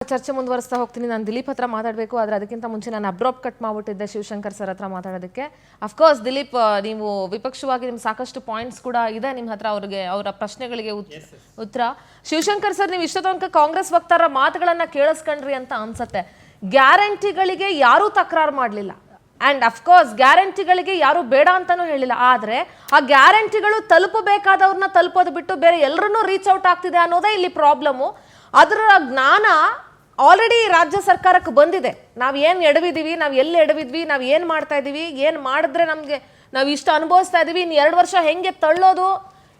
ಚರ್ಚೆ ಮುಂದುವರಿಸ್ತಾ ಹೋಗ್ತೀನಿ. ನಾನು ದಿಲೀಪ್ ಹತ್ರ ಮಾತಾಡಬೇಕು, ಆದರೆ ಅದಕ್ಕಿಂತ ಮುಂಚೆ ನಾನು ಅಬ್ರಾಪ್ ಕಟ್ ಮಾಡಿಬಿಟ್ಟಿದ್ದೆ ಶಿವಶಂಕರ್ ಸರ್ ಹತ್ರ ಮಾತಾಡೋದಕ್ಕೆ. ಅಫ್ಕೋರ್ಸ್ ದಿಲೀಪ್, ನೀವು ವಿಪಕ್ಷವಾಗಿ ನಿಮ್ಗೆ ಸಾಕಷ್ಟು ಪಾಯಿಂಟ್ಸ್ ಕೂಡ ಇದೆ ನಿಮ್ಮ ಹತ್ರ, ಅವರ ಪ್ರಶ್ನೆಗಳಿಗೆ ಉತ್ತರ. ಶಿವಶಂಕರ್ ಸರ್, ನೀವು ಇಷ್ಟ ತನಕ ಕಾಂಗ್ರೆಸ್ ವಕ್ತಾರರ ಮಾತುಗಳನ್ನ ಕೇಳಿಸ್ಕೊಂಡ್ರಿ ಅಂತ ಅನ್ಸತ್ತೆ. ಗ್ಯಾರಂಟಿಗಳಿಗೆ ಯಾರೂ ತಕರಾರು ಮಾಡಲಿಲ್ಲ, ಆ್ಯಂಡ್ ಅಫ್ಕೋರ್ಸ್ ಗ್ಯಾರಂಟಿಗಳಿಗೆ ಯಾರು ಬೇಡ ಅಂತಾನೂ ಹೇಳಿಲ್ಲ. ಆದರೆ ಆ ಗ್ಯಾರಂಟಿಗಳು ತಲುಪಬೇಕಾದವ್ರನ್ನ ತಲುಪೋದು ಬಿಟ್ಟು ಬೇರೆ ಎಲ್ಲರನ್ನೂ ರೀಚ್ ಔಟ್ ಆಗ್ತಿದೆ ಅನ್ನೋದೇ ಇಲ್ಲಿ ಪ್ರಾಬ್ಲಮ್ಮು. ಅದರ ಜ್ಞಾನ ಆಲ್ರೆಡಿ ರಾಜ್ಯ ಸರ್ಕಾರಕ್ಕೆ ಬಂದಿದೆ. ನಾವು ಏನು ಎಡವಿದ್ದೀವಿ, ನಾವು ಎಲ್ಲಿ ಎಡವಿದ್ವಿ, ನಾವು ಏನು ಮಾಡ್ತಾ ಇದ್ದೀವಿ, ಏನು ಮಾಡಿದ್ರೆ ನಮಗೆ ನಾವು ಇಷ್ಟು ಅನುಭವಿಸ್ತಾ ಇದ್ದೀವಿ, ಇನ್ನು 2 ವರ್ಷ ಹೆಂಗೆ ತಳ್ಳೋದು,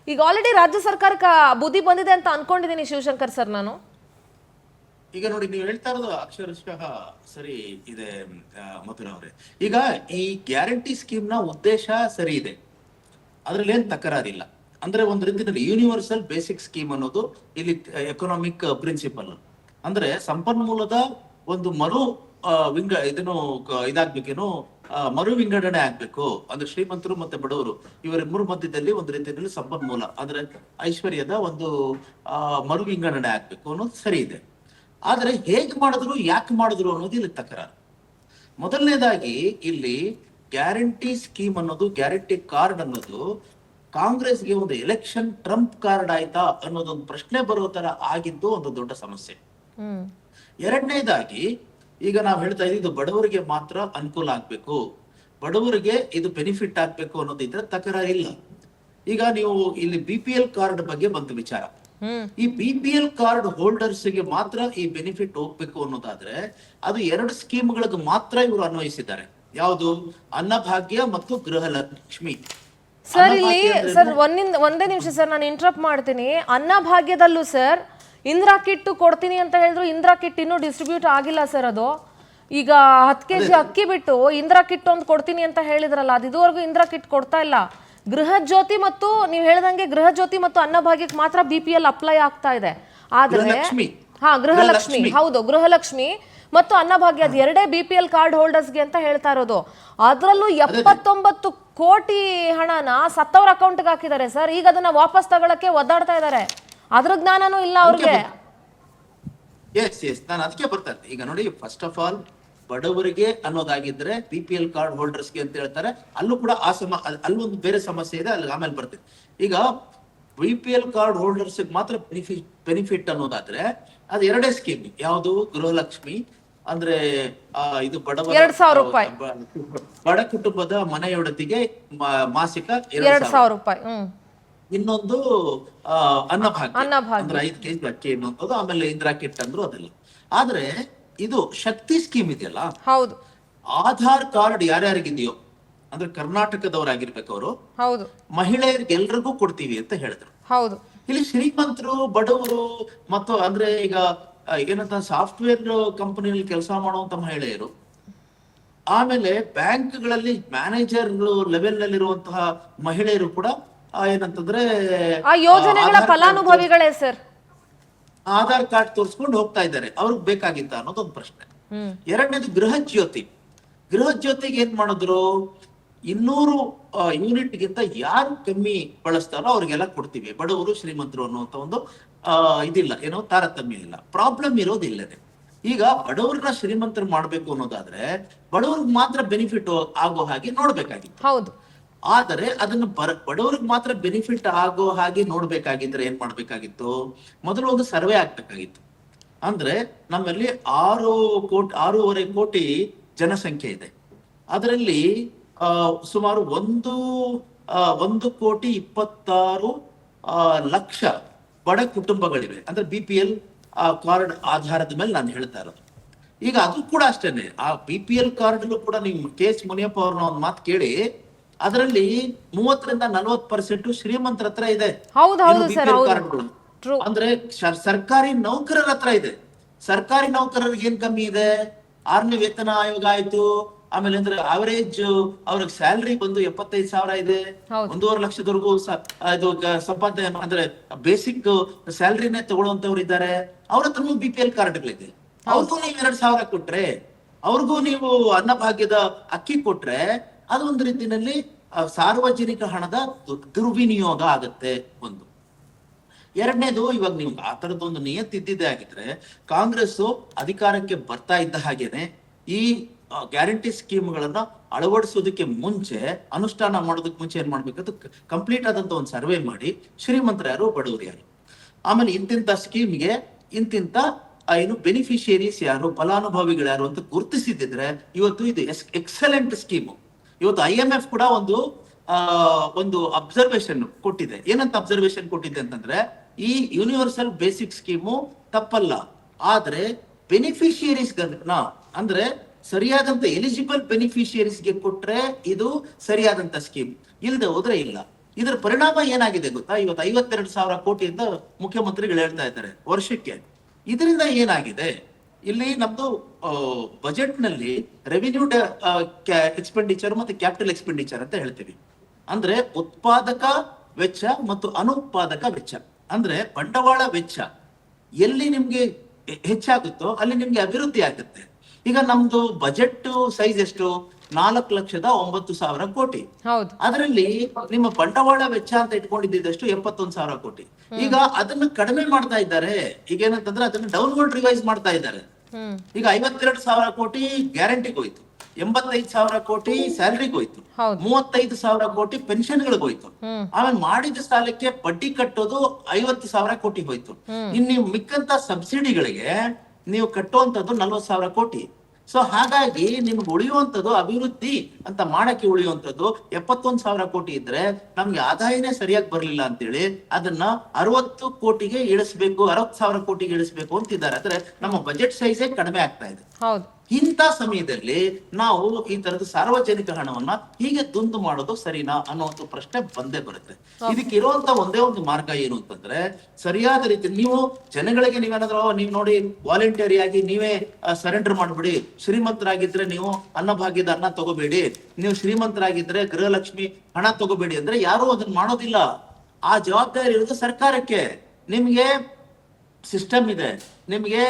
ಈಗ ಆಲ್ರೆಡಿ ರಾಜ್ಯ ಸರ್ಕಾರಕ್ಕೆ ಬುದ್ಧಿ ಬಂದಿದೆ ಅಂತ ಅನ್ಕೊಂಡಿದ್ದೀನಿ ಶಿವಶಂಕರ್ ಸರ್ ನಾನು. ಈಗ ನೋಡಿ, ನೀವು ಹೇಳ್ತಾ ಇರೋದು ಅಕ್ಷರಶಃ ಸರಿ ಇದೆ ಮಥುರಾ ಅವರೇ. ಈಗ ಈ ಗ್ಯಾರಂಟಿ ಸ್ಕೀಮ್ ನ ಉದ್ದೇಶ ಸರಿ ಇದೆ, ಅದ್ರಲ್ಲಿ ಏನ್ ತಕರಾರಿಲ್ಲ. ಅಂದ್ರೆ ಒಂದು ರೀತಿಯಲ್ಲಿ ಯೂನಿವರ್ಸಲ್ ಬೇಸಿಕ್ ಸ್ಕೀಮ್ ಅನ್ನೋದು ಇಲ್ಲಿ ಎಕನಾಮಿಕ್ ಪ್ರಿನ್ಸಿಪಲ್. ಅಂದ್ರೆ ಸಂಪನ್ಮೂಲದ ಒಂದು ಇದಾಗ್ಬೇಕೇನು, ಮರು ವಿಂಗಡಣೆ ಆಗ್ಬೇಕು. ಅಂದ್ರೆ ಶ್ರೀಮಂತರು ಮತ್ತೆ ಬಡವರು ಇವರಿಬ್ಬರ ಮಧ್ಯದಲ್ಲಿ ಒಂದು ರೀತಿಯಲ್ಲಿ ಸಂಪನ್ಮೂಲ ಅಂದ್ರೆ ಐಶ್ವರ್ಯದ ಒಂದು ಮರು ವಿಂಗಡಣೆ ಆಗ್ಬೇಕು ಅನ್ನೋದು ಸರಿ ಇದೆ. ಆದ್ರೆ ಹೇಗೆ ಮಾಡಿದ್ರು, ಯಾಕೆ ಮಾಡಿದ್ರು ಅನ್ನೋದು ಇಲ್ಲಿ ತಕರಾರು. ಮೊದಲನೇದಾಗಿ ಇಲ್ಲಿ ಗ್ಯಾರಂಟಿ ಸ್ಕೀಮ್ ಅನ್ನೋದು, ಗ್ಯಾರಂಟಿ ಕಾರ್ಡ್ ಅನ್ನೋದು ಕಾಂಗ್ರೆಸ್ಗೆ ಒಂದು ಎಲೆಕ್ಷನ್ ಟ್ರಂಪ್ ಕಾರ್ಡ್ ಆಯ್ತಾ ಅನ್ನೋದೊಂದು ಪ್ರಶ್ನೆ ಬರೋ ತರ ಆಗಿದ್ದು ಒಂದು ದೊಡ್ಡ ಸಮಸ್ಯೆ. ಎರಡನೇದಾಗಿ ಈಗ ನಾವು ಹೇಳ್ತಾ ಇದ್ದೀವಿ ಬಡವರಿಗೆ ಮಾತ್ರ ಅನುಕೂಲ ಆಗ್ಬೇಕು, ಬಡವರಿಗೆ ಇದು ಬೆನಿಫಿಟ್ ಆಗ್ಬೇಕು ಅನ್ನೋದಿದ್ರೆ ತಕರಾರಿಲ್ಲ. ಈಗ ನೀವು ಇಲ್ಲಿ BPL ಕಾರ್ಡ್ ಬಗ್ಗೆ ಬಂತು ವಿಚಾರ. ಈ BPL ಕಾರ್ಡ್ ಹೋಲ್ಡರ್ಸ್ ಗೆ ಮಾತ್ರ ಈ ಬೆನಿಫಿಟ್ ಹೋಗ್ಬೇಕು ಅನ್ನೋದಾದ್ರೆ ಅದು 2 ಸ್ಕೀಮ್ಗಳಿಗೆ ಮಾತ್ರ ಇವರು ಅನ್ವಯಿಸಿದ್ದಾರೆ. ಯಾವುದು? ಅನ್ನಭಾಗ್ಯ ಮತ್ತು ಗೃಹಲಕ್ಷ್ಮಿ. ಸರ್ ಇಲ್ಲಿ ಸರ್ ಒಂದೇ ನಿಮಿಷ ಸರ್, ನಾನು ಇಂಟರಪ್ಟ್ ಮಾಡ್ತೀನಿ. ಅನ್ನಭಾಗ್ಯದಲ್ಲೂ ಸರ್ ಇಂದಿರಾ ಕಿಟ್ ಕೊಡ್ತೀನಿ ಅಂತ ಹೇಳಿದ್ರು, ಇಂದಿರಾ ಕಿಟ್ ಇನ್ನೂ ಡಿಸ್ಟ್ರಿಬ್ಯೂಟ್ ಆಗಿಲ್ಲ ಸರ್. ಅದು ಈಗ 10 kg ಅಕ್ಕಿ ಬಿಟ್ಟು ಇಂದಿರಾ ಕಿಟ್ ಒಂದು ಕೊಡ್ತೀನಿ ಅಂತ ಹೇಳಿದ್ರಲ್ಲ, ಅದು ಇದುವರೆಗೂ ಇಂದಿರಾ ಕಿಟ್ ಕೊಡ್ತಾ ಇಲ್ಲ. ಗೃಹ ಜ್ಯೋತಿ ಮತ್ತು ನೀವು ಹೇಳ್ದಂಗೆ ಗೃಹ ಜ್ಯೋತಿ ಮತ್ತು ಅನ್ನಭಾಗ್ಯಕ್ಕೆ ಮಾತ್ರ BPL ಅಪ್ಲೈ ಆಗ್ತಾ ಇದೆ. ಆದ್ರೆ ಗೃಹಲಕ್ಷ್ಮಿ, ಹೌದು, ಗೃಹಲಕ್ಷ್ಮಿ ಮತ್ತು ಅನ್ನಭಾಗ್ಯ ಅದು 2 BPL ಕಾರ್ಡ್ ಹೋಲ್ಡರ್ಸ್ಗೆ ಅಂತ ಹೇಳ್ತಾ ಇರೋದು. ಅದರಲ್ಲೂ 79 ಕೋಟಿ ಹಣನ ಸತ್ತವ್ರ ಅಕೌಂಟ್ಗೆ ಹಾಕಿದ್ದಾರೆ ಸರ್. ಈಗ ಅದನ್ನ ವಾಪಸ್ ತಗೊಳಕ್ಕೆ ಒದ್ದಾಡ್ತಾ ಇದ್ದಾರೆ. ಅದ್ರ ಜ್ಞಾನನೂ ಇಲ್ಲ ಅವ್ರಿಗೆ. ನಾನು ಅದಕ್ಕೆ ಬರ್ತಾ ಇದ್ದೆ. ಈಗ ನೋಡಿ, ಫಸ್ಟ್ ಆಫ್ ಆಲ್ ಬಡವರಿಗೆ ಅನ್ನೋದಾಗಿದ್ರೆ BPL ಕಾರ್ಡ್ ಹೋಲ್ಡರ್ಸ್ಗೆ ಅಂತ ಹೇಳ್ತಾರೆ. ಅಲ್ಲೂ ಕೂಡ ಅಲ್ಲೊಂದು ಬೇರೆ ಸಮಸ್ಯೆ ಇದೆ, ಅಲ್ಲಿ ಆಮೇಲೆ ಬರ್ತದೆ. ಈಗ BPL ಕಾರ್ಡ್ ಹೋಲ್ಡರ್ಸ್ ಮಾತ್ರ ಬೆನಿಫಿಟ್ ಅನ್ನೋದಾದ್ರೆ ಅದು 2 ಸ್ಕೀಮ್. ಯಾವುದು? ಗೃಹಲಕ್ಷ್ಮಿ ಅಂದ್ರೆ ಇದು ಬಡ ಕುಟುಂಬದ ಮನೆಯೊಡತಿಗೆ ಮಾಸಿಕ 2,000 ರೂಪಾಯಿ. ಇನ್ನೊಂದು ಅನ್ನಭಾಗ್ಯ ಅಂದ್ರೆ 5 kg ಅಕ್ಕಿ ಅನ್ನೋದು. ಆಮೇಲೆ ಇಂದಿರಾ ಕಿಟ್ ಅಂದ್ರು ಅದೆಲ್ಲ. ಆದ್ರೆ ಇದು ಶಕ್ತಿ ಸ್ಕೀಮ್ ಇದೆಯಲ್ಲ, ಹೌದು, ಆಧಾರ್ ಕಾರ್ಡ್ ಯಾರ್ಯಾರಿಗಿದೆಯೋ ಅಂದ್ರೆ ಕರ್ನಾಟಕದವರಾಗಿರ್ಬೇಕು ಅವರು, ಹೌದು, ಮಹಿಳೆಯರಿಗೆ ಎಲ್ರಿಗೂ ಕೊಡ್ತೀವಿ ಅಂತ ಹೇಳಿದ್ರು. ಹೌದು. ಇಲ್ಲಿ ಶ್ರೀಮಂತರು, ಬಡವರು ಮತ್ತು ಅಂದ್ರೆ ಈಗ ಏನಂತ ಸಾಫ್ಟ್ವೇರ್ ಕಂಪನಿಯಲ್ಲಿ ಕೆಲಸ ಮಾಡುವಂತ ಮಹಿಳೆಯರು, ಆಮೇಲೆ ಬ್ಯಾಂಕ್ಗಳಲ್ಲಿ ಮ್ಯಾನೇಜರ್ ಲೆವೆಲ್ ನಲ್ಲಿರುವಂತಹ ಮಹಿಳೆಯರು ಕೂಡ ಏನಂತಂದ್ರೆ ಆ ಯೋಜನೆಗಳ ಫಲಾನುಭವಿಗಳೇ ಸರ್. ಆಧಾರ್ ಕಾರ್ಡ್ ತೋರಿಸ್ಕೊಂಡು ಹೋಗ್ತಾ ಇದ್ದಾರೆ. ಅವ್ರಿಗೆ ಬೇಕಾಗಿತ್ತ ಅನ್ನೋದೊಂದು ಪ್ರಶ್ನೆ. ಎರಡನೇದು ಗೃಹ ಜ್ಯೋತಿ. ಗೃಹ ಜ್ಯೋತಿಗೆ ಏನ್ ಮಾಡಿದ್ರು? 200 ಯೂನಿಟ್ ಗಿಂತ ಯಾರು ಕಮ್ಮಿ ಬಳಸ್ತಾರೋ ಅವ್ರಿಗೆಲ್ಲ ಕೊಡ್ತೀವಿ, ಬಡವರು ಶ್ರೀಮಂತರು ಅನ್ನುವಂತ ಒಂದು ಇದಿಲ್ಲ, ಏನೋ ತಾರತಮ್ಯ ಇಲ್ಲ. ಪ್ರಾಬ್ಲಮ್ ಇರೋದಿಲ್ಲದೆ ಈಗ ಬಡವ್ರನ್ನ ಶ್ರೀಮಂತರು ಮಾಡ್ಬೇಕು ಅನ್ನೋದಾದ್ರೆ ಬಡವ್ರಿಗೆ ಮಾತ್ರ ಬೆನಿಫಿಟ್ ಆಗೋ ಹಾಗೆ ನೋಡ್ಬೇಕಾಗಿತ್ತು. ಹೌದು. ಆದರೆ ಅದನ್ನು ಬಡವ್ರಿಗೆ ಮಾತ್ರ ಬೆನಿಫಿಟ್ ಆಗೋ ಹಾಗೆ ನೋಡ್ಬೇಕಾಗಿದ್ರೆ ಏನ್ ಮಾಡ್ಬೇಕಾಗಿತ್ತು? ಮೊದಲು ಒಂದು ಸರ್ವೆ ಆಗ್ಬೇಕಾಗಿತ್ತು. ಅಂದ್ರೆ ನಮ್ಮಲ್ಲಿ 6.5 ಕೋಟಿ ಜನಸಂಖ್ಯೆ ಇದೆ. ಅದರಲ್ಲಿ ಸುಮಾರು 1,26,00,000 ಬಡ ಕುಟುಂಬಗಳಿವೆ. ಅಂದ್ರೆ BPL ಕಾರ್ಡ್ ಆಧಾರದ ಮೇಲೆ ನಾನು ಹೇಳ್ತಾ ಇರೋದು. ಈಗ ಅದು ಕೂಡ ಅಷ್ಟೇನೆ, ಆ BPL ಕಾರ್ಡ್ ಕೂಡ ನೀವು KS ಮುನಿಯಪ್ಪ ಅವ್ರನ್ನ ಒಂದು ಮಾತು ಕೇಳಿ, ಅದರಲ್ಲಿ 30-40% ಶ್ರೀಮಂತರ ಹತ್ರ ಇದೆ ಕಾರ್ಡ್ಗಳು. ಅಂದ್ರೆ ಸರ್ಕಾರಿ ನೌಕರರ ಹತ್ರ ಇದೆ. ಸರ್ಕಾರಿ ನೌಕರರಿಗೆ ಏನ್ ಕಮ್ಮಿ ಇದೆ? 6ನೇ ವೇತನ ಆಯೋಗ ಆಯ್ತು, ಆಮೇಲೆ ಅಂದ್ರೆ ಅವರೇಜ್ ಅವ್ರಿಗೆ ಸ್ಯಾಲರಿ ಬಂದು 75,000 ಇದೆ, 1.5 ಲಕ್ಷದವರೆಗೂ ಇದು ಸಂಪಾದನೆ ಅಂದ್ರೆ ಬೇಸಿಕ್ ಸ್ಯಾಲರಿನೇ ತಗೊಳ್ಳುವಂತವ್ರು ಇದ್ದಾರೆ. ಅವ್ರ ಹತ್ರನೂ BPL ಕಾರ್ಡ್ಗಳಿದೆ. ಅವ್ರಿಗೂ ನೀವು 2,000 ಕೊಟ್ರೆ, ಅವ್ರಿಗೂ ನೀವು ಅನ್ನಭಾಗ್ಯದ ಅಕ್ಕಿ ಕೊಟ್ರೆ ಅದೊಂದು ರೀತಿಯಲ್ಲಿ ಸಾರ್ವಜನಿಕ ಹಣದ ದುರ್ವಿನಿಯೋಗ ಆಗತ್ತೆ. ಒಂದು ಎರಡನೇದು, ಇವಾಗ ನೀವು ಆ ತರದೊಂದು ನಿಯತ್ ಇದ್ದಿದ್ದೇ ಆಗಿದ್ರೆ ಕಾಂಗ್ರೆಸ್ ಅಧಿಕಾರಕ್ಕೆ ಬರ್ತಾ ಇದ್ದ ಹಾಗೇನೆ ಈ ಗ್ಯಾರಂಟಿ ಸ್ಕೀಮ್ಗಳನ್ನ ಅಳವಡಿಸೋದಕ್ಕೆ ಮುಂಚೆ, ಅನುಷ್ಠಾನ ಮಾಡೋದಕ್ಕೆ ಮುಂಚೆ ಏನ್ ಮಾಡ್ಬೇಕಂತ ಕಂಪ್ಲೀಟ್ ಆದಂತ ಒಂದು ಸರ್ವೆ ಮಾಡಿ ಶ್ರೀಮಂತರು ಯಾರು ಬಡವರು ಯಾರು, ಆಮೇಲೆ ಇಂತಿಂತ ಸ್ಕೀಮ್ಗೆ ಇಂತಿಂತ ಏನು ಬೆನಿಫಿಷಿಯರೀಸ್ ಯಾರು, ಫಲಾನುಭವಿಗಳು ಯಾರು ಅಂತ ಗುರುತಿಸಿದ್ರೆ ಇವತ್ತು ಇದು ಎಕ್ಸಲೆಂಟ್ ಸ್ಕೀಮು. ಇವತ್ತು IMF ಕೂಡ ಒಂದು ಅಬ್ಸರ್ವೇಷನ್ ಕೊಟ್ಟಿದೆ. ಏನಂತ ಅಬ್ಸರ್ವೇಷನ್ ಕೊಟ್ಟಿದೆ ಅಂತಂದ್ರೆ, ಈ ಯೂನಿವರ್ಸಲ್ ಬೇಸಿಕ್ ಸ್ಕೀಮು ತಪ್ಪಲ್ಲ, ಆದ್ರೆ ಬೆನಿಫಿಷಿಯರೀಸ್ ಅಂದ್ರೆ ಸರಿಯಾದಂತ ಎಲಿಜಿಬಲ್ ಬೆನಿಫಿಷಿಯರೀಸ್ಗೆ ಕೊಟ್ರೆ ಇದು ಸರಿಯಾದಂತ ಸ್ಕೀಮ್, ಇಲ್ಲದೆ ಹೋದ್ರೆ ಇಲ್ಲ. ಇದರ ಪರಿಣಾಮ ಏನಾಗಿದೆ ಗೊತ್ತಾ? ಇವತ್ತು 52,000 ಕೋಟಿಯಿಂದ ಮುಖ್ಯಮಂತ್ರಿಗಳು ಹೇಳ್ತಾ ಇದ್ದಾರೆ ವರ್ಷಕ್ಕೆ. ಇದರಿಂದ ಏನಾಗಿದೆ, ಇಲ್ಲಿ ನಮ್ದು ಬಜೆಟ್ ನಲ್ಲಿ ರೆವಿನ್ಯೂ ಎಕ್ಸ್ಪೆಂಡಿಚರ್ ಮತ್ತೆ ಕ್ಯಾಪಿಟಲ್ ಎಕ್ಸ್ಪೆಂಡಿಚರ್ ಅಂತ ಹೇಳ್ತೀವಿ. ಅಂದ್ರೆ ಉತ್ಪಾದಕ ವೆಚ್ಚ ಮತ್ತು ಅನುತ್ಪಾದಕ ವೆಚ್ಚ. ಅಂದ್ರೆ ಬಂಡವಾಳ ವೆಚ್ಚ ಎಲ್ಲಿ ನಿಮ್ಗೆ ಹೆಚ್ಚಾಗುತ್ತೋ ಅಲ್ಲಿ ನಿಮ್ಗೆ ಅಭಿವೃದ್ಧಿ ಆಗುತ್ತೆ. ಈಗ ನಮ್ದು ಬಜೆಟ್ ಸೈಜ್ ಎಷ್ಟು? 4,09,000 ಕೋಟಿ. ಅದರಲ್ಲಿ ನಿಮ್ಮ ಬಂಡವಾಳ ವೆಚ್ಚ ಅಂತ ಇಟ್ಕೊಂಡಿದ್ದಷ್ಟು 71,000 ಕೋಟಿ. ಈಗ ಅದನ್ನ ಕಡಿಮೆ ಮಾಡ್ತಾ ಇದ್ದಾರೆ. ಈಗ ಏನಂತಂದ್ರೆ ಅದನ್ನ ಡೌನ್ವರ್ಡ್ ರಿವೈಸ್ ಮಾಡ್ತಾ ಇದ್ದಾರೆ. ಈಗ 52,000 ಕೋಟಿ ಗ್ಯಾರಂಟಿಗೆ ಹೋಯ್ತು, 85,000 ಕೋಟಿ ಸ್ಯಾಲರಿಗೆ ಹೋಯ್ತು, 35,000 ಕೋಟಿ ಪೆನ್ಷನ್ಗಳಿಗೆ ಹೋಯ್ತು. ಆಮೇಲೆ ಮಾಡಿದ ಸಾಲಕ್ಕೆ ಬಡ್ಡಿ ಕಟ್ಟೋದು 50,000 ಕೋಟಿ ಹೋಯ್ತು. ಇನ್ ನೀವು ಮಿಕ್ಕಂತ ಸಬ್ಸಿಡಿಗಳಿಗೆ ನೀವು ಕಟ್ಟುವಂತದ್ದು 40,000 ಕೋಟಿ. ಸೊ ಹಾಗಾಗಿ ನಿಮ್ಗೆ ಉಳಿಯುವಂಥದ್ದು ಅಭಿವೃದ್ಧಿ ಅಂತ ಮಾಡಕ್ಕೆ ಉಳಿಯುವಂಥದ್ದು 71,000 ಕೋಟಿ ಇದ್ರೆ ನಮ್ಗೆ ಆದಾಯನೇ ಸರಿಯಾಗಿ ಬರ್ಲಿಲ್ಲ ಅಂತೇಳಿ ಅದನ್ನ 60 ಕೋಟಿಗೆ ಇಳಿಸ್ಬೇಕು, 60,000 ಕೋಟಿಗೆ ಇಳಿಸ್ಬೇಕು ಅಂತಿದ್ದಾರೆ. ಅಂದ್ರೆ ನಮ್ಮ ಬಜೆಟ್ ಸೈಜೇ ಕಡಿಮೆ ಆಗ್ತಾ ಇದೆ. ಇಂಥ ಸಮಯದಲ್ಲಿ ನಾವು ಈ ತರದ ಸಾರ್ವಜನಿಕ ಹಣವನ್ನ ಹೀಗೆ ದುಂದು ಮಾಡೋದು ಸರಿನಾ ಅನ್ನೋ ಪ್ರಶ್ನೆ ಬಂದೇ ಬರುತ್ತೆ. ಇದಕ್ಕೆ ಇರುವಂತ ಒಂದೇ ಒಂದು ಮಾರ್ಗ ಏನು ಅಂತಂದ್ರೆ, ಸರಿಯಾದ ರೀತಿ ನೀವು ಜನಗಳಿಗೆ ನೀವೇನಾದ್ರೂ ನೀವು ನೋಡಿ ವಾಲಂಟಿಯರಿ ಆಗಿ ನೀವೇ ಸರೆಂಡರ್ ಮಾಡ್ಬಿಡಿ. ಶ್ರೀಮಂತರಾಗಿದ್ರೆ ನೀವು ಅನ್ನಭಾಗ್ಯದ ಅನ್ನ ತಗೋಬೇಡಿ, ನೀವು ಶ್ರೀಮಂತರಾಗಿದ್ರೆ ಗೃಹಲಕ್ಷ್ಮಿ ಹಣ ತಗೋಬೇಡಿ ಅಂದ್ರೆ ಯಾರು ಅದನ್ನ ಮಾಡೋದಿಲ್ಲ. ಆ ಜವಾಬ್ದಾರಿ ಇರೋದು ಸರ್ಕಾರಕ್ಕೆ. ನಿಮ್ಗೆ ಸಿಸ್ಟಮ್ ಇದೆ, ನಿಮ್ಗೆ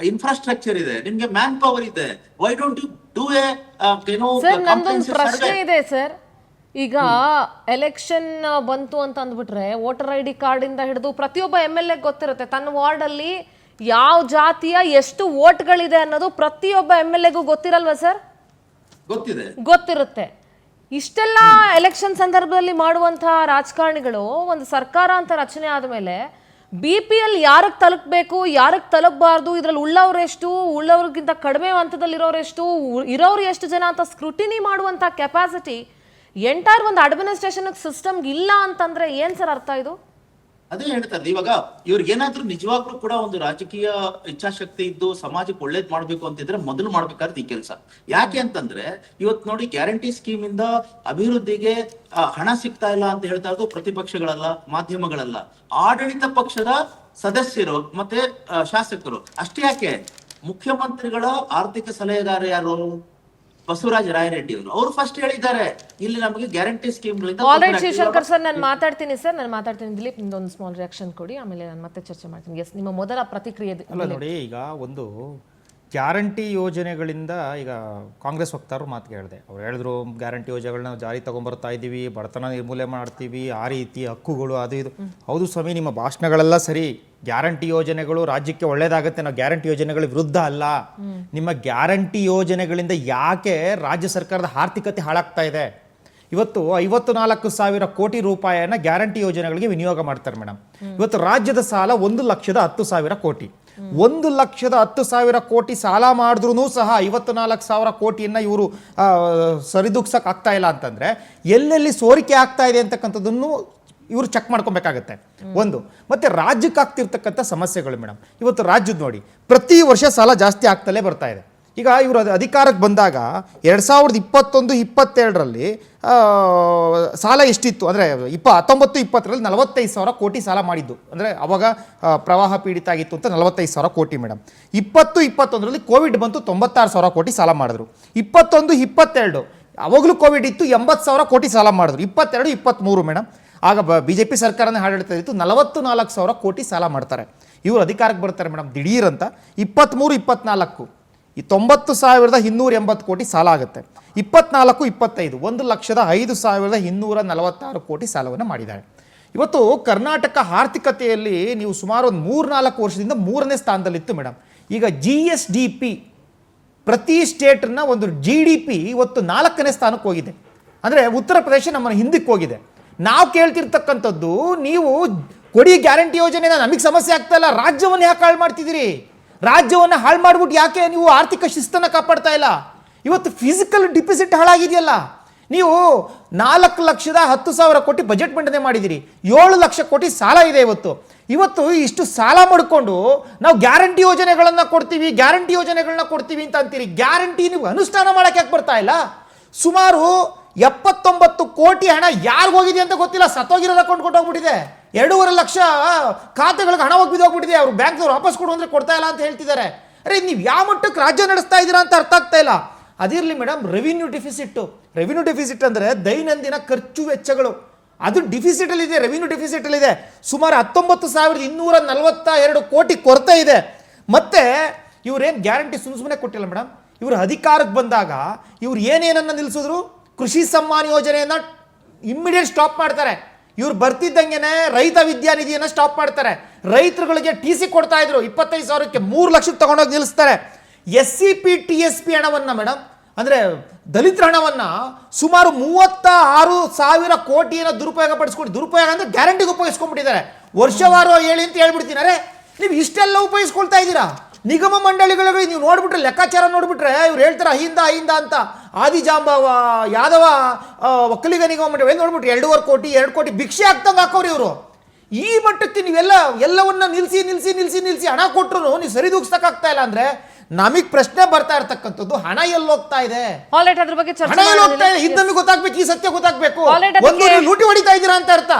ಇನ್ಫ್ರಾಸ್ಟ್ರಕ್ಚರ್ ಇದೆ, ನಿಮ್ಗೆ ಮ್ಯಾನ್ ಪವರ್ ಇದೆ. ವೈ ಡೋಂಟ್ ಯು ಡೂ ನಂದೊಂದು ಪ್ರಶ್ನೆ ಇದೆ ಸರ್. ಈಗ ಎಲೆಕ್ಷನ್ ಬಂತು ಅಂತ ಅಂದ್ಬಿಟ್ರೆ ವೋಟರ್ ID ಕಾರ್ಡ್ ಇಂದ ಹಿಡಿದು ಪ್ರತಿಯೊಬ್ಬ MLA ಗೊತ್ತಿರುತ್ತೆ ತನ್ನ ವಾರ್ಡ್ ಅಲ್ಲಿ ಯಾವ ಜಾತಿಯ ಎಷ್ಟು ವೋಟ್ಗಳಿದೆ ಅನ್ನೋದು ಪ್ರತಿಯೊಬ್ಬ MLAಗೂ ಗೊತ್ತಿರಲ್ವಾ ಸರ್? ಗೊತ್ತಿರುತ್ತೆ. ಇಷ್ಟೆಲ್ಲ ಎಲೆಕ್ಷನ್ ಸಂದರ್ಭದಲ್ಲಿ ಮಾಡುವಂತಹ ರಾಜಕಾರಣಿಗಳು ಒಂದು ಸರ್ಕಾರ ಅಂತ ರಚನೆ ಆದ್ಮೇಲೆ BPL ಯಾರಿಗೆ ತಲುಪಬೇಕು, ಯಾರಿಗೆ ತಲುಪಬಾರ್ದು, ಇದ್ರಲ್ಲಿ ಉಳ್ಳವ್ರೆಷ್ಟು, ಉಳ್ಳವ್ರಿಗಿಂತ ಕಡಿಮೆ ಹಂತದಲ್ಲಿ ಇರೋರೆಷ್ಟು, ಇರೋರು ಎಷ್ಟು ಜನ ಅಂತ ಸ್ಕ್ರೂಟಿನಿ ಮಾಡುವಂತ ಕೆಪಾಸಿಟಿ ಎಂಟೈರ್ ಒಂದು ಅಡ್ಮಿನಿಸ್ಟ್ರೇಷನ್ ಸಿಸ್ಟಮ್ಗೆ ಇಲ್ಲ ಅಂತಂದ್ರೆ ಏನ್ ಸರ್ ಅರ್ಥ ಇದು? ಅದೇ ಹೇಳ್ತಾರೆ. ಇವಾಗ ಇವ್ರಿಗೆ ಏನಾದ್ರೂ ನಿಜವಾಗ್ಲೂ ಕೂಡ ಒಂದು ರಾಜಕೀಯ ಇಚ್ಛಾಶಕ್ತಿ ಇದ್ದು ಸಮಾಜಕ್ಕೆ ಒಳ್ಳೇದ್ ಮಾಡ್ಬೇಕು ಅಂತಿದ್ರೆ ಮೊದಲು ಮಾಡ್ಬೇಕಾದ್ರೆ ಈ ಕೆಲಸ. ಯಾಕೆ ಅಂತಂದ್ರೆ ಇವತ್ತು ನೋಡಿ ಗ್ಯಾರಂಟಿ ಸ್ಕೀಮ್ ಇಂದ ಅಭಿವೃದ್ಧಿಗೆ ಹಣ ಸಿಗ್ತಾ ಇಲ್ಲ ಅಂತ ಹೇಳ್ತಾ ಇರೋದು ಪ್ರತಿಪಕ್ಷಗಳಲ್ಲ, ಮಾಧ್ಯಮಗಳಲ್ಲ, ಆಡಳಿತ ಪಕ್ಷದ ಸದಸ್ಯರು ಮತ್ತೆ ಶಾಸಕರು. ಅಷ್ಟೇ ಯಾಕೆ, ಮುಖ್ಯಮಂತ್ರಿಗಳ ಆರ್ಥಿಕ ಸಲಹೆಗಾರ ಯಾರು? ಬಸವರಾಜ ರಾಯರೆಡ್ಡಿ ಅವರು ಫಸ್ಟ್ ಹೇಳಿದ್ದಾರೆ ಇಲ್ಲಿ ನಮಗೆ ಗ್ಯಾರಂಟಿ ಸ್ಕೀಮ್ಗಳಿಂದ. ಆಲ್ರೈಟ್ ಶಿವಶಂಕರ್ ಸರ್, ನಾನು ಮಾತಾಡ್ತೀನಿ ದಿಲೀಪ್, ನಿಮ್ದೊಂದು ಸ್ಮಾಲ್ ರಿಯಾಕ್ಷನ್ ಕೊಡಿ, ಆಮೇಲೆ ನಾನು ಮತ್ತೆ ಚರ್ಚೆ ಮಾಡ್ತೀನಿ. ಎಸ್, ನಿಮ್ಮ ಮೊದಲ ಪ್ರತಿಕ್ರಿಯೆ. ಅಲ್ಲ ನೋಡಿ, ಈಗ ಒಂದು ಗ್ಯಾರಂಟಿ ಯೋಜನೆಗಳಿಂದ ಈಗ ಕಾಂಗ್ರೆಸ್ ವಕ್ತಾರರು ಮಾತು ಹೇಳಿದೆ. ಅವ್ರು ಹೇಳಿದ್ರು ಗ್ಯಾರಂಟಿ ಯೋಜನೆಗಳನ್ನ ಜಾರಿ ತಗೊಂಡ್ಬರ್ತಾ ಇದ್ದೀವಿ, ಬಡತನ ನಿರ್ಮೂಲನೆ ಮಾಡ್ತೀವಿ, ಆ ರೀತಿ ಹಕ್ಕುಗಳು ಅದು ಇದು. ಹೌದು ಸ್ವಾಮಿ, ನಿಮ್ಮ ಭಾಷಣಗಳೆಲ್ಲ ಸರಿ. ಗ್ಯಾರಂಟಿ ಯೋಜನೆಗಳು ರಾಜ್ಯಕ್ಕೆ ಒಳ್ಳೇದಾಗುತ್ತೆ, ನಾವು ಗ್ಯಾರಂಟಿ ಯೋಜನೆಗಳ ವಿರುದ್ಧ ಅಲ್ಲ. ನಿಮ್ಮ ಗ್ಯಾರಂಟಿ ಯೋಜನೆಗಳಿಂದ ಯಾಕೆ ರಾಜ್ಯ ಸರ್ಕಾರದ ಆರ್ಥಿಕತೆ ಹಾಳಾಗ್ತಾ ಇದೆ? ಇವತ್ತು 54,000 ಕೋಟಿ ರೂಪಾಯಿಯನ್ನ ಗ್ಯಾರಂಟಿ ಯೋಜನೆಗಳಿಗೆ ವಿನಿಯೋಗ ಮಾಡ್ತಾರೆ ಮೇಡಮ್. ಇವತ್ತು ರಾಜ್ಯದ ಸಾಲ 1,10,000 ಕೋಟಿ. 1,10,000 ಕೋಟಿ ಸಾಲ ಮಾಡಿದ್ರೂ ಸಹ 54,000 ಕೋಟಿಯನ್ನ ಇವರು ಸರಿದೂಗ್ಸಕ್ ಆಗ್ತಾ ಇಲ್ಲ ಅಂತಂದ್ರೆ ಎಲ್ಲೆಲ್ಲಿ ಸೋರಿಕೆ ಆಗ್ತಾ ಇದೆ ಅಂತಕ್ಕಂಥದ್ದನ್ನು ಇವರು ಚೆಕ್ ಮಾಡ್ಕೊಬೇಕಾಗತ್ತೆ ಒಂದು. ಮತ್ತೆ ರಾಜ್ಯಕ್ಕೆ ಆಗ್ತಿರ್ತಕ್ಕಂಥ ಸಮಸ್ಯೆಗಳು ಮೇಡಮ್, ಇವತ್ತು ರಾಜ್ಯದ ನೋಡಿ ಪ್ರತಿ ವರ್ಷ ಸಾಲ ಜಾಸ್ತಿ ಆಗ್ತಲೇ ಬರ್ತಾ ಇದೆ. ಈಗ ಇವರು ಅಧಿಕಾರಕ್ಕೆ ಬಂದಾಗ 2021-22ರಲ್ಲಿ ಸಾಲ ಎಷ್ಟಿತ್ತು ಅಂದರೆ 19-20ರಲ್ಲಿ 45,000 ಕೋಟಿ ಸಾಲ ಮಾಡಿದ್ದು. ಅಂದರೆ ಅವಾಗ ಪ್ರವಾಹ ಪೀಡಿತ ಆಗಿತ್ತು ಅಂತ 45,000 ಕೋಟಿ ಮೇಡಮ್. 20-21ರಲ್ಲಿ ಕೋವಿಡ್ ಬಂತು, 96,000 ಕೋಟಿ ಸಾಲ ಮಾಡಿದ್ರು. 21-22 ಅವಾಗಲೂ ಕೋವಿಡ್ ಇತ್ತು, 80,000 ಕೋಟಿ ಸಾಲ ಮಾಡಿದ್ರು. 22-23 ಮೇಡಮ್, ಆಗ BJP ಸರ್ಕಾರನೇ ಆಡಳಿತ ಇತ್ತು, 44,000 ಕೋಟಿ ಸಾಲ ಮಾಡ್ತಾರೆ. ಇವರು ಅಧಿಕಾರಕ್ಕೆ ಬರ್ತಾರೆ ಮೇಡಮ್ ದಿಢೀರಂತ 23-24 ಈ 90,280 ಕೋಟಿ ಸಾಲ ಆಗುತ್ತೆ. 24-25 1,05,246 ಕೋಟಿ ಸಾಲವನ್ನು ಮಾಡಿದ್ದಾರೆ. ಇವತ್ತು ಕರ್ನಾಟಕ ಆರ್ಥಿಕತೆಯಲ್ಲಿ ನೀವು ಸುಮಾರು ಒಂದು 3-4 ವರ್ಷದಿಂದ 3ನೇ ಸ್ಥಾನದಲ್ಲಿತ್ತು ಮೇಡಮ್. ಈಗ GSDP ಪ್ರತಿ ಸ್ಟೇಟ್ನ ಒಂದು GDP ಇವತ್ತು 4ನೇ ಸ್ಥಾನಕ್ಕೆ ಹೋಗಿದೆ. ಅಂದರೆ ಉತ್ತರ ಪ್ರದೇಶ ನಮ್ಮನ್ನು ಹಿಂದಕ್ಕೆ ಹೋಗಿದೆ. ನಾವು ಕೇಳ್ತಿರ್ತಕ್ಕಂಥದ್ದು, ನೀವು ಕೊಡಿ ಗ್ಯಾರಂಟಿ ಯೋಜನೆನ, ನಮಗೆ ಸಮಸ್ಯೆ ಆಗ್ತಾ ಇಲ್ಲ, ರಾಜ್ಯವನ್ನು ಯಾಕೆ ಹಾಳು ಮಾಡ್ತಿದ್ದೀರಿ? ರಾಜ್ಯವನ್ನು ಹಾಳು ಮಾಡಿಬಿಟ್ಟು ಯಾಕೆ ನೀವು ಆರ್ಥಿಕ ಶಿಸ್ತನ್ನು ಕಾಪಾಡ್ತಾ ಇಲ್ಲ? ಇವತ್ತು ಫಿಸಿಕಲ್ ಡಿಪಿಸಿಟ್ ಹಾಳಾಗಿದೆಯಲ್ಲ. ನೀವು 4,10,000 ಕೋಟಿ ಬಜೆಟ್ ಮಂಡನೆ ಮಾಡಿದಿರಿ, 7 ಲಕ್ಷ ಕೋಟಿ ಸಾಲ ಇದೆ ಇವತ್ತು ಇಷ್ಟು ಸಾಲ ಮಾಡಿಕೊಂಡು ನಾವು ಗ್ಯಾರಂಟಿ ಯೋಜನೆಗಳನ್ನು ಕೊಡ್ತೀವಿ ಅಂತ ಅಂತೀರಿ. ಗ್ಯಾರಂಟಿ ನೀವು ಅನುಷ್ಠಾನ ಮಾಡಕ್ಕೆ ಯಾಕೆ ಬರ್ತಾ ಇಲ್ಲ? ಸುಮಾರು 79 ಕೋಟಿ ಹಣ ಯಾರಿಗೋಗಿದೆ ಅಂತ ಗೊತ್ತಿಲ್ಲ, ಸತ್ತೋಗಿರೋದ ಕೊಂಡ್ಕೊಂಡು ಹೋಗ್ಬಿಟ್ಟಿದೆ. 2.5 ಲಕ್ಷ ಖಾತೆಗಳಿಗೆ ಹಣ ಹೋಗ್ಬಿಟ್ಟಿದೆ. ಅವರು ಬ್ಯಾಂಕ್ದವ್ರು ವಾಪಸ್ ಕೊಡು ಅಂದ್ರೆ ಕೊಡ್ತಾ ಇಲ್ಲ ಅಂತ ಹೇಳ್ತಿದ್ದಾರೆ. ಅರೆ, ನೀವು ಯಾವ ಮಟ್ಟಕ್ಕೆ ರಾಜ್ಯ ನಡೆಸ್ತಾ ಇದ್ದೀರಾ ಅಂತ ಅರ್ಥ ಆಗ್ತಾ ಇಲ್ಲ. ಅದಿರಲಿ ಮೇಡಮ್, ರೆವಿನ್ಯೂ ಡೆಫಿಸಿಟ್ ಅಂದರೆ ದೈನಂದಿನ ಖರ್ಚು ವೆಚ್ಚಗಳು, ಅದು ಡೆಫಿಸಿಟಲ್ಲಿದೆ, ರೆವಿನ್ಯೂ ಡೆಫಿಸಿಟಲ್ಲಿದೆ. ಸುಮಾರು 19,242 ಕೋಟಿ ಕೊರತೆ ಇದೆ. ಮತ್ತೆ ಇವರೇನು ಗ್ಯಾರಂಟಿ ಸುಮ್ಮನೆ ಕೊಟ್ಟಿಲ್ಲ ಮೇಡಮ್. ಇವರು ಅಧಿಕಾರಕ್ಕೆ ಬಂದಾಗ ಇವ್ರು ಏನೇನನ್ನು ನಿಲ್ಲಿಸಿದ್ರು? ಕೃಷಿ ಸಮ್ಮಾನ್ ಯೋಜನೆಯನ್ನು ಇಮ್ಮಿಡಿಯೇಟ್ ಸ್ಟಾಪ್ ಮಾಡ್ತಾರೆ. ಇವ್ರು ಬರ್ತಿದ್ದಂಗೆನೆ ರೈತ ವಿದ್ಯಾನಿಧಿಯನ್ನು ಸ್ಟಾಪ್ ಮಾಡ್ತಾರೆ. ರೈತರುಗಳಿಗೆ TC ಕೊಡ್ತಾ ಇದ್ರು 25,000ಕ್ಕೆ 3 ಲಕ್ಷಕ್ಕೆ ತಗೊಂಡೋಗಿ ನಿಲ್ಲಿಸ್ತಾರೆ. SCP TSP ಹಣವನ್ನು ಮೇಡಮ್, ಅಂದರೆ ದಲಿತರ ಹಣವನ್ನು ಸುಮಾರು 36,000 ಕೋಟಿಯನ್ನು ದುರುಪಯೋಗ ಅಂದರೆ ಗ್ಯಾರಂಟಿಗೆ ಉಪಯೋಗಿಸ್ಕೊಂಡ್ಬಿಟ್ಟಿದ್ದಾರೆ. ವರ್ಷವಾರ ಹೇಳಿ ಅಂತ ಹೇಳ್ಬಿಡ್ತೀನಿ. ಅರೆ, ನೀವು ಇಷ್ಟೆಲ್ಲ ಉಪಯೋಗಿಸ್ಕೊಳ್ತಾ ಇದ್ದೀರಾ? ನಿಗಮ ಮಂಡಳಿಗಳಿಗೆ ನೀವು ನೋಡ್ಬಿಟ್ರೆ, ಲೆಕ್ಕಾಚಾರ ನೋಡ್ಬಿಟ್ರೆ ಇವ್ರು ಹೇಳ್ತಾರೆ ಅಹಿಂದ ಅಂತ. ಆದಿಜಾಂಬವ ಯಾದವ ಒಕ್ಕಲಿಗ ನಿಗಮ ಮಂಡಳಿ ನೋಡ್ಬಿಟ್ರೆ 2 ಕೋಟಿ ಭಿಕ್ಷೆ ಆಗ್ತಂಗೆ ಹಾಕೋರು ಇವರು. ಈ ಮಟ್ಟಕ್ಕೆ ಎಲ್ಲವನ್ನ ನಿಲ್ಲಿಸಿ ಹಣ ಕೊಟ್ಟರು ನೀವು ಸರಿದೂಗಿಸಕ್ಕಾಗ್ತಾ ಇಲ್ಲ ಅಂದ್ರೆ ನಮಗೆ ಪ್ರಶ್ನೆ ಬರ್ತಾ ಇರ್ತಕ್ಕಂಥದ್ದು, ಹಣ ಎಲ್ಲಿ ಹೋಗ್ತಾ ಇದೆ? ಅದ್ರ ಬಗ್ಗೆ ಹಣ ಎಲ್ಲಿ ಹೋಗ್ತಾ ಇದೆ? ಇದು ನಮಗೆ ಗೊತ್ತಾಗ್ಬೇಕು, ಈ ಸತ್ಯ ಗೊತ್ತಾಗ್ಬೇಕು. ಒಂದು ಲೂಟಿ ಹೊಡಿತಾ ಇದ್ದೀರಾ ಅಂತ ಅರ್ಥ.